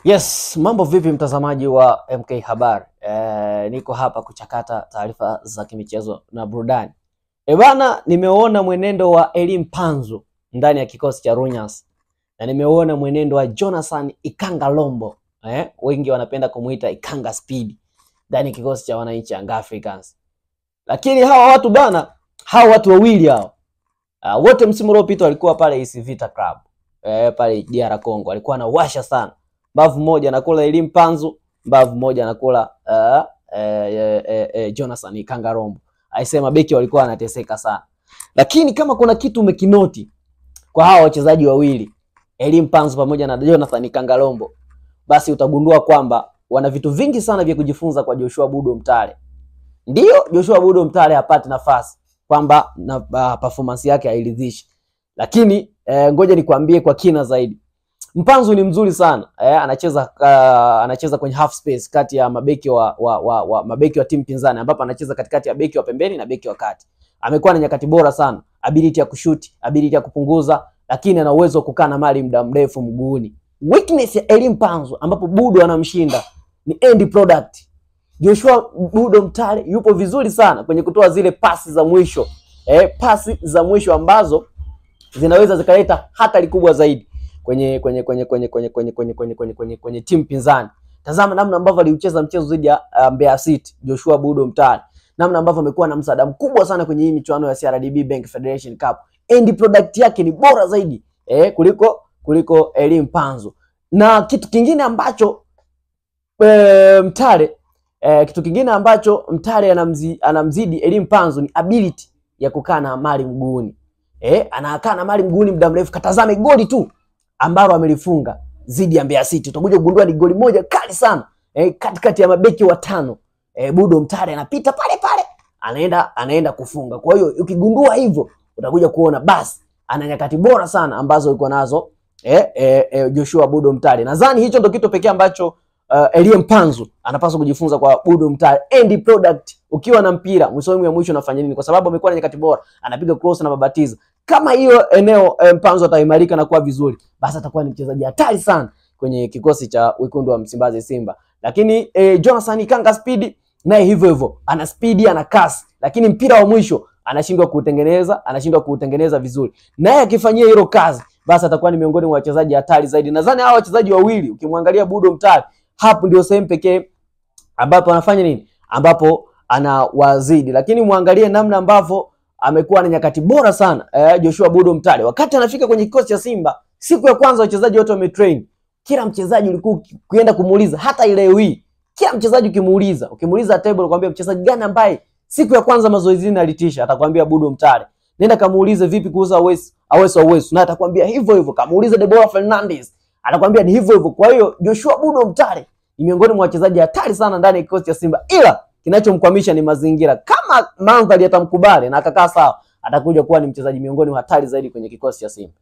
Yes, mambo vipi mtazamaji wa MK Habari? Niko hapa kuchakata taarifa za kimichezo na burudani. Bana, nimeona mwenendo wa Elie Mpanzu ndani ya kikosi cha Rangers. Na nimeona mwenendo wa Jonathan Ikanga Lombo. Wengi wanapenda kumuita Ikanga Speed ndani ya kikosi cha wananchi Young Africans. Lakini hawa watu bana, hawa watu wawili hao. Wote msimu uliopita walikuwa pale AC Vita Club. Pale DR Congo. Walikuwa wanawasha sana. Mbavu moja anakula Elie Mpanzu, mbavu moja anakula Jonathan Ikanga Lombo. Aisema beki walikuwa wanateseka sana. Lakini kama kuna kitu umekinoti kwa hawa wachezaji wawili, Elie Mpanzu pamoja na Jonathan Ikanga Lombo, basi utagundua kwamba wana vitu vingi sana vya kujifunza kwa Joshua Budo Mtale. Ndio Joshua Budo Mtale hapati nafasi kwamba performance yake hairidhishi. Lakini ngoja nikwambie kwa kina zaidi. Mpanzu ni mzuri sana. Anacheza kwenye half space kati ya mabeki mabeki wa timu pinzani, ambapo anacheza katikati ya beki wa pembeni na beki wa kati. Amekuwa na nyakati bora sana, ability ya kushuti, ability ya kupunguza, lakini ana uwezo wa kukaa na mali muda mrefu mguuni. Weakness ya Elie Mpanzu ambapo Budo anamshinda ni end product. Joshua Budo Mtale yupo vizuri sana kwenye kutoa zile pasi za mwisho. Pasi za mwisho ambazo zinaweza zikaleta hatari kubwa zaidi kwenye timu pinzani. Tazama namna ambavyo aliucheza mchezo dhidi ya Mbeya City, Joshua Budo Mtale. Namna ambavyo amekuwa na msaada mkubwa sana kwenye hii michuano ya CRDB Bank Federation Cup. End product yake ni bora zaidi kuliko Elie Mpanzu. Na kitu kingine ambacho Mtale anamzidi Elie Mpanzu ni ability ya kukaa na mali mguuni. Anakaa na mali mguuni muda mrefu. Katazame goli tu ambalo amelifunga zidi ya Mbeya City. Utakuja kugundua ni goli moja kali sana. Katikati ya mabeki watano. Budo Mtale anapita pale anaenda kufunga. Kwa hiyo ukigundua hivyo utakuja kuona basi ana nyakati bora sana ambazo yuko nazo Joshua Budo Mtale. Nadhani hicho ndio kitu pekee ambacho Elie Mpanzu anapaswa kujifunza kwa Budo Mtale. End product, ukiwa na mpira mwisho ya mwisho unafanya nini? Kwa sababu amekuwa na nyakati bora, anapiga cross na babatiza. Kama hiyo eneo Mpanzu ataimarika na kuwa vizuri, basi atakuwa ni mchezaji hatari sana kwenye kikosi cha wekundu wa Msimbazi Simba. Lakini Jonathan Ikanga Speed naye hivyo ana speed, ana kasi, lakini mpira wa mwisho anashindwa kuutengeneza vizuri. Naye akifanyia hilo kazi, basi atakuwa ni miongoni mwa wachezaji hatari zaidi. Nadhani hawa wachezaji wawili ukimwangalia Budo Mtale, hapo ndio sehemu pekee ambapo anafanya nini? Ambapo anawazidi. Lakini muangalie namna ambavyo amekuwa na nyakati bora sana Joshua Budo Mtale. Wakati anafika kwenye kikosi cha Simba, siku ya kwanza wachezaji wote wametrain. Kila mchezaji ulikuwa kuenda kumuuliza, hata ile hii. Kila mchezaji ukimuuliza table kwambia mchezaji gani ambaye siku ya kwanza mazoezini alitisha, atakwambia Budo Mtale. Nenda kamuulize vipi kuhusu Awesu, na atakwambia hivyo. Kamuulize Deborah Fernandez, atakwambia ni hivyo. Kwa hiyo Joshua Budo Mtale ni miongoni mwa wachezaji hatari sana ndani ya kikosi cha Simba, ila kinachomkwamisha ni mazingira. Kama mandhari yatamkubali na akakaa sawa, atakuja kuwa ni mchezaji miongoni mwa hatari zaidi kwenye kikosi cha Simba.